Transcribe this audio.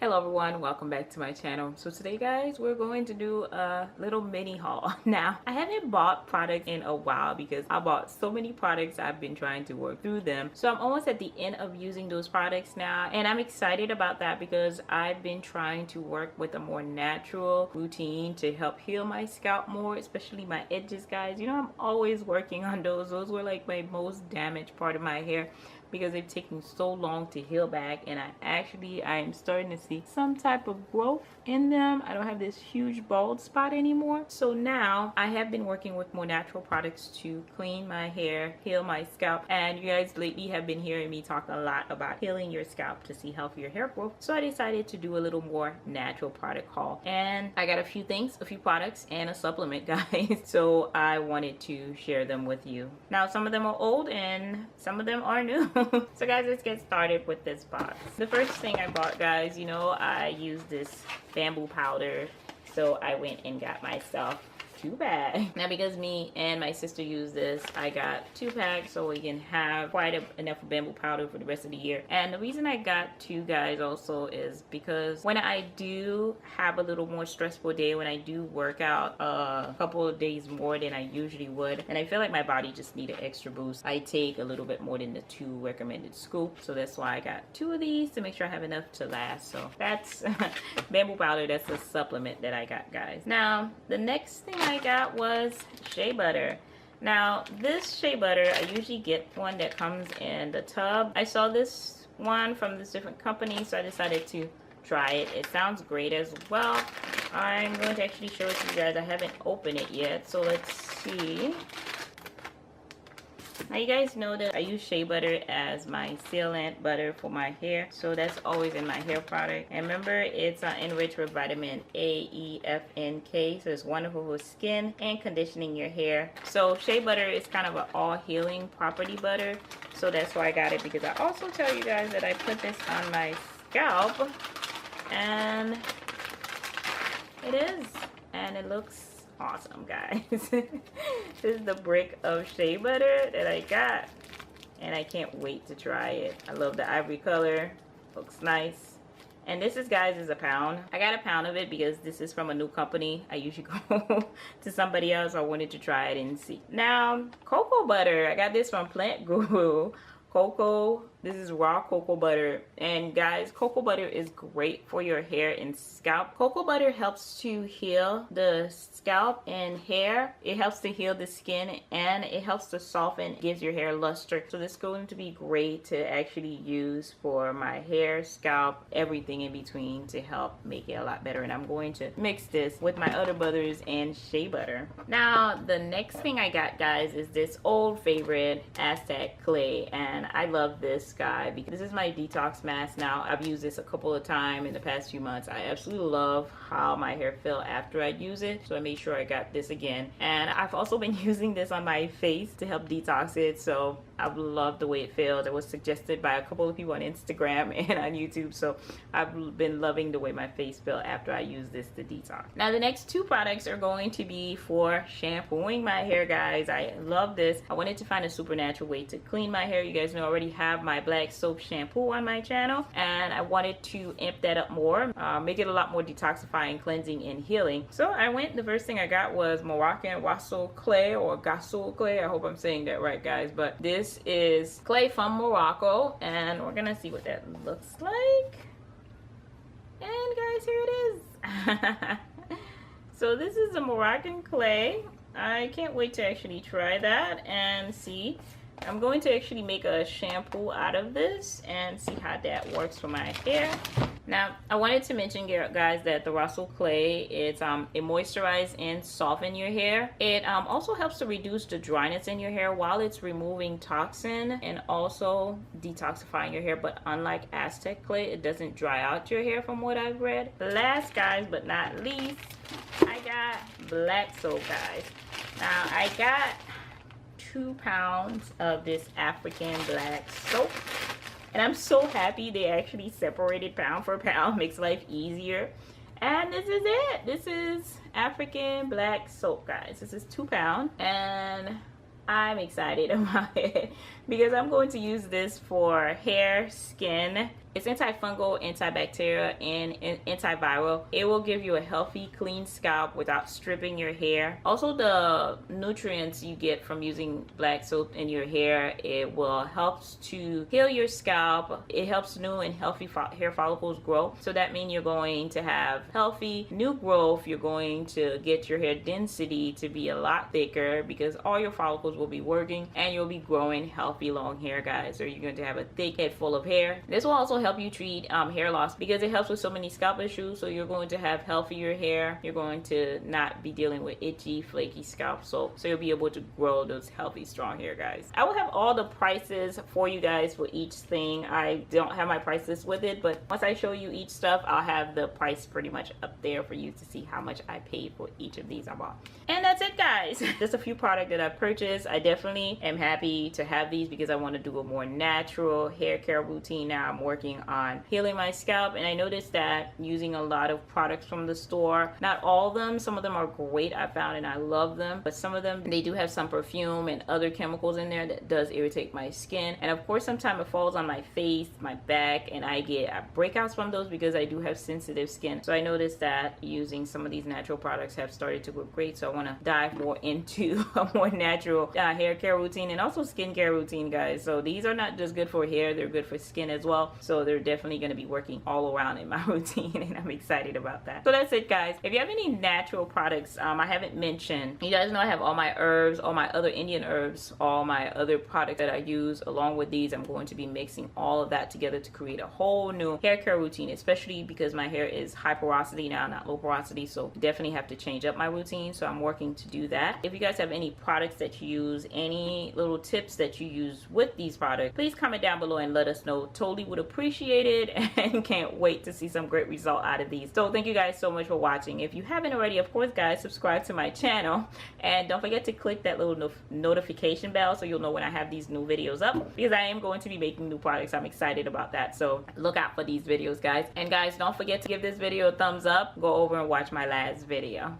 Hello everyone, welcome back to my channel. So today guys, we're going to do a little mini haul. Now, I haven't bought products in a while because I bought so many products. I've been trying to work through them. So I'm almost at the end of using those products now, and I'm excited about that because I've been trying to work with a more natural routine to help heal my scalp more, especially my edges, guys. You know, I'm always working on those. Those were like my most damaged part of my hair because they've taken so long to heal back, and I am starting to see some type of growth in them. I don't have this huge bald spot anymore. So now I have been working with more natural products to clean my hair, heal my scalp, and you guys lately have been hearing me talk a lot about healing your scalp to see healthier hair growth. So I decided to do a little more natural product haul, and I got a few products and a supplement, guys. So I wanted to share them with you. Now some of them are old and some of them are new. So guys, let's get started with this box. The first thing I bought, guys, you know, I use this bamboo powder, so I went and got myself 2 bags. Now because me and my sister use this, I got 2 packs so we can have enough bamboo powder for the rest of the year. And the reason I got 2, guys, also is because when I do have a little more stressful day, when I do work out a couple of days more than I usually would, and I feel like my body just need an extra boost, I take a little bit more than the 2 recommended scoops. So that's why I got 2 of these to make sure I have enough to last. So that's bamboo powder. That's a supplement that I got, guys. Now the next thing I got was Shea Butter. Now this Shea Butter, I usually get one that comes in the tub. I saw this one from this different company, so I decided to try it. It sounds great as well. I'm going to actually show it to you guys. I haven't opened it yet, so let's see. Now you guys know that I use Shea Butter as my sealant butter for my hair, so that's always in my hair product. And remember, it's enriched with vitamin A, E, F, and K, so it's wonderful for skin and conditioning your hair. So Shea Butter is kind of an all healing property butter, so that's why I got it, because I also tell you guys that I put this on my scalp, and it looks awesome, guys. This is the brick of Shea Butter that I got, and I can't wait to try it. I love the ivory color, looks nice. And this is, guys, is a pound. I got a pound of it because this is from a new company. I usually go to somebody else. I wanted to try it and see. Now cocoa butter, I got this from Plant Guru. This is raw cocoa butter, and guys, cocoa butter is great for your hair and scalp. Cocoa butter helps to heal the scalp and hair. It helps to heal the skin, and it helps to soften, gives your hair luster. So this is going to be great to actually use for my hair, scalp, everything in between, to help make it a lot better. And I'm going to mix this with my other butters and Shea Butter. Now the next thing I got, guys, is this old favorite Aztec Clay, and I love this guy because this is my detox mask. Now I've used this a couple of times in the past few months. I absolutely love how my hair felt after I use it, so I made sure I got this again. And I've also been using this on my face to help detox it, so I've loved the way it feels. It was suggested by a couple of people on Instagram and on YouTube, so I've been loving the way my face felt after I used this to detox. Now the next 2 products are going to be for shampooing my hair, guys. I love this. I wanted to find a supernatural way to clean my hair. You guys know I already have my black soap shampoo on my channel, and I wanted to amp that up more, make it a lot more detoxifying, cleansing, and healing. So the first thing I got was Moroccan Clay, or Gasul Clay. I hope I'm saying that right, guys, but this is clay from Morocco, and we're gonna see what that looks like. And guys, here it is. So this is a Moroccan clay. I can't wait to actually try that and see. I'm going to actually make a shampoo out of this and see how that works for my hair. Now I wanted to mention, guys, that the Gasul Clay, it moisturizes and softens your hair. It also helps to reduce the dryness in your hair while it's removing toxin and also detoxifying your hair. But unlike Aztec Clay, it doesn't dry out your hair from what I've read. Last, guys, but not least, I got black soap, guys. Now I got 2 pounds of this African black soap, and I'm so happy they actually separated pound for pound. Makes life easier. And this is it. This is African black soap, guys. This is 2 pounds, and I'm excited about it because I'm going to use this for hair, skin. It's antifungal, antibacterial, and antiviral. It will give you a healthy, clean scalp without stripping your hair. Also, the nutrients you get from using black soap in your hair, it will help to heal your scalp. It helps new and healthy hair follicles grow. So that means you're going to have healthy new growth. You're going to get your hair density to be a lot thicker because all your follicles will be working and you'll be growing healthy long hair, guys. So you're going to have a thick head full of hair. This will also help you treat hair loss because it helps with so many scalp issues. So you're going to have healthier hair. You're going to not be dealing with itchy, flaky scalp. So you'll be able to grow those healthy, strong hair, guys. I will have all the prices for you guys for each thing. I don't have my price list with it, but once I show you each stuff, I'll have the price pretty much up there for you to see how much I paid for each of these I bought. And that's it, guys. Just a few products that I purchased. I definitely am happy to have these because I want to do a more natural hair care routine now. I'm working on healing my scalp, and I noticed that using a lot of products from the store, not all of them, some of them are great, I found, and I love them, but some of them, they do have some perfume and other chemicals in there that does irritate my skin. And of course, sometimes it falls on my face, my back, and I get breakouts from those because I do have sensitive skin. So I noticed that using some of these natural products have started to work great. So I want to dive more into a more natural hair care routine and also skincare routine, guys. So these are not just good for hair, they're good for skin as well. So they're definitely going to be working all around in my routine, and I'm excited about that. So that's it, guys. If you have any natural products I haven't mentioned, you guys know I have all my herbs, all my other Indian herbs, all my other products that I use along with these. I'm going to be mixing all of that together to create a whole new hair care routine, especially because my hair is high porosity now, not low porosity. So definitely have to change up my routine. So I'm working to do that. If you guys have any products that you use, any little tips that you use with these products, please comment down below and let us know. Totally would appreciate it and can't wait to see some great result out of these. So thank you guys so much for watching. If you haven't already, of course, guys, subscribe to my channel and don't forget to click that little notification bell so you'll know when I have these new videos up, because I am going to be making new products. I'm excited about that. So look out for these videos, guys. And guys, don't forget to give this video a thumbs up. Go over and watch my last video.